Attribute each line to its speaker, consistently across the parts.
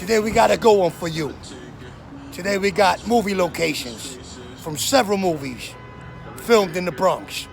Speaker 1: Today we got a good one for you. Today we got movie locations from several movies filmed in the Bronx.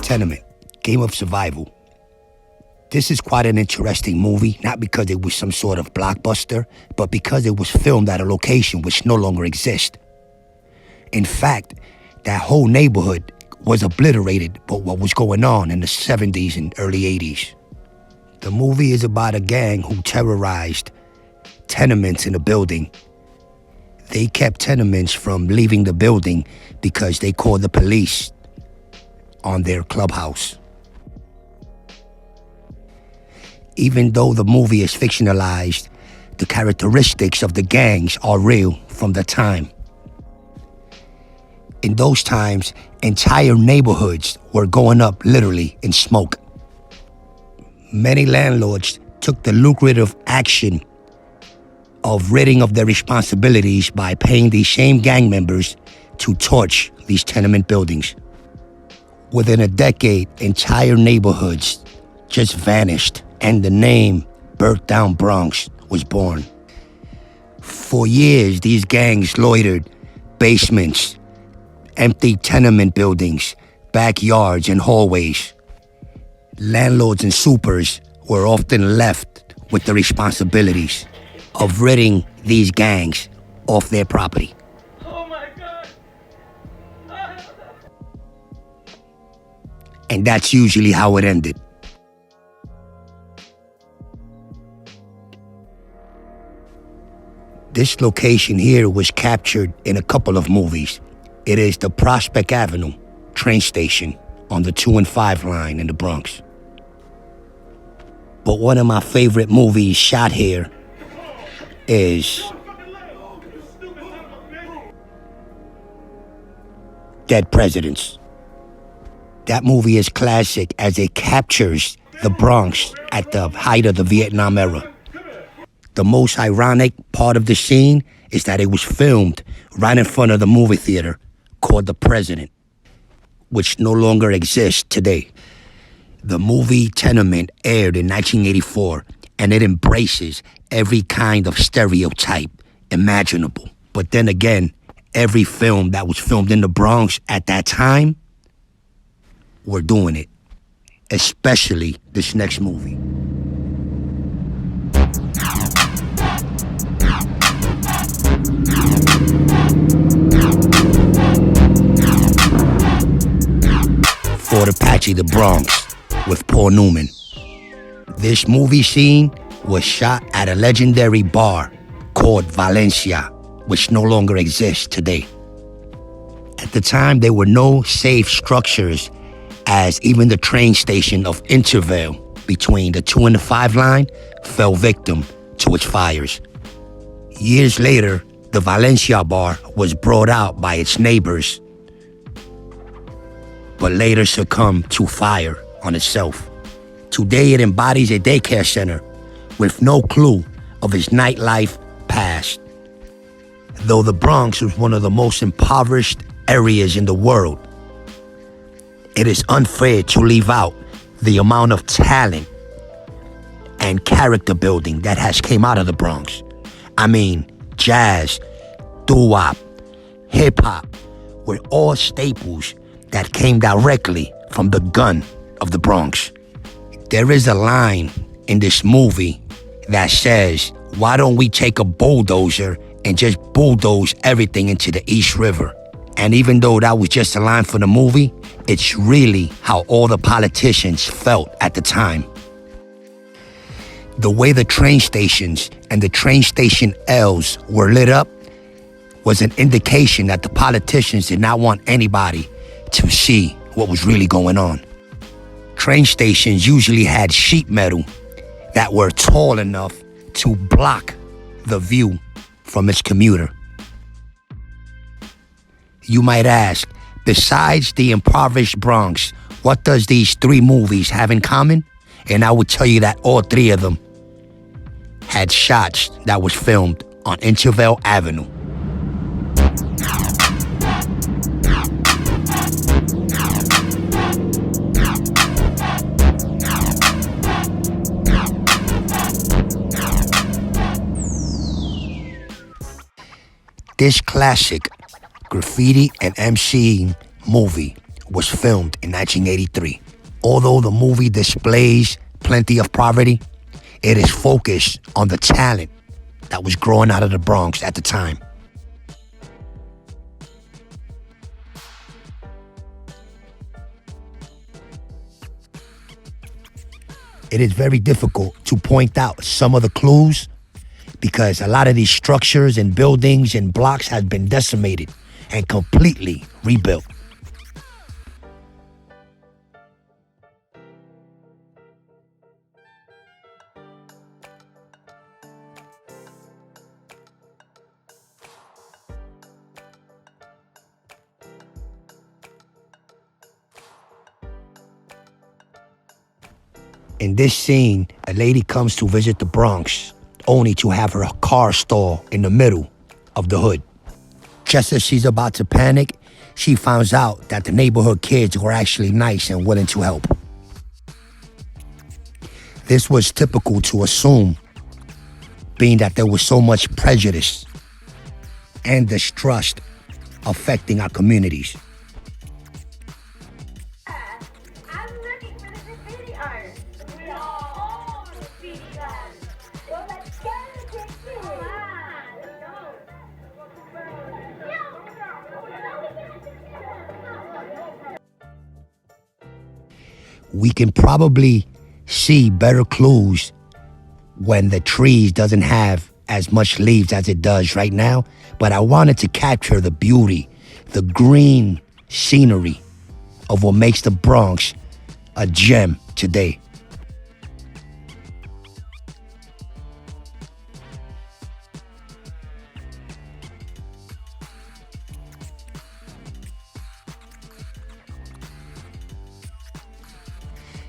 Speaker 1: Tenement, Game of Survival. This is quite an interesting movie, not because it was some sort of blockbuster, but because it was filmed at a location which no longer exists. In fact, that whole neighborhood was obliterated by what was going on in the 70s and early 80s. The movie is about a gang who terrorized tenements in a building. They kept tenements from leaving the building because they called the police on their clubhouse. Even though the movie is fictionalized, the characteristics of the gangs are real from the time. In those times, entire neighborhoods were going up literally in smoke. Many landlords took the lucrative action of ridding of their responsibilities by paying these same gang members to torch these tenement buildings. Within a decade, entire neighborhoods just vanished, and the name Burnt Down Bronx was born. For years, these gangs loitered basements, empty tenement buildings, backyards, and hallways. Landlords and supers were often left with the responsibilities of ridding these gangs off their property. And that's usually how it ended. This location here was captured in a couple of movies. It is the Prospect Avenue train station on the 2 and 5 line in the Bronx. But one of my favorite movies shot here is Dead Presidents. That movie is classic as it captures the Bronx at the height of the Vietnam era. The most ironic part of the scene is that it was filmed right in front of the movie theater called The President, which no longer exists today. The movie Tenement aired in 1984, and it embraces every kind of stereotype imaginable. But then again, every film that was filmed in the Bronx at that time were doing it, especially this next movie. Fort Apache the Bronx with Paul Newman. This movie scene was shot at a legendary bar called Valencia, which no longer exists today. At the time, there were no safe structures, as even the train station of Intervale between the 2 and the 5 line fell victim to its fires. Years later, the Valencia bar was brought out by its neighbors, but later succumbed to fire on itself. Today, it embodies a daycare center with no clue of its nightlife past. Though the Bronx was one of the most impoverished areas in the world, it is unfair to leave out the amount of talent and character building that has came out of the Bronx. I mean, jazz, doo-wop, hip-hop were all staples that came directly from the gun of the Bronx. There is a line in this movie that says, "Why don't we take a bulldozer and just bulldoze everything into the East River?" And even though that was just a line for the movie, it's really how all the politicians felt at the time. The way the train stations and the train station L's were lit up was an indication that the politicians did not want anybody to see what was really going on. Train stations usually had sheet metal that were tall enough to block the view from its commuter. You might ask, besides the impoverished Bronx, what does these three movies have in common? And I would tell you that all three of them had shots that was filmed on Intervale Avenue. This classic graffiti and MCing movie was filmed in 1983. Although the movie displays plenty of poverty, it is focused on the talent that was growing out of the Bronx at the time. It is very difficult to point out some of the clues because a lot of these structures and buildings and blocks have been decimated and completely rebuilt. In this scene, a lady comes to visit the Bronx, only to have her car stall in the middle of the hood. Just as she's about to panic, she finds out that the neighborhood kids were actually nice and willing to help. This was typical to assume, being that there was so much prejudice and distrust affecting our communities. We can probably see better clues when the trees doesn't have as much leaves as it does right now, but I wanted to capture the beauty, the green scenery of what makes the Bronx a gem today.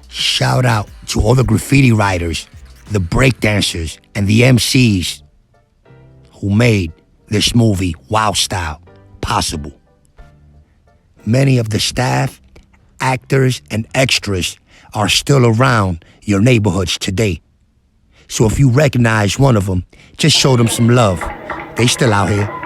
Speaker 1: Shout out to all the graffiti writers, the breakdancers, and the MCs who made this movie, Wild Style, possible. Many of the staff, actors, and extras are still around your neighborhoods today. So if you recognize one of them, just show them some love. They still out here.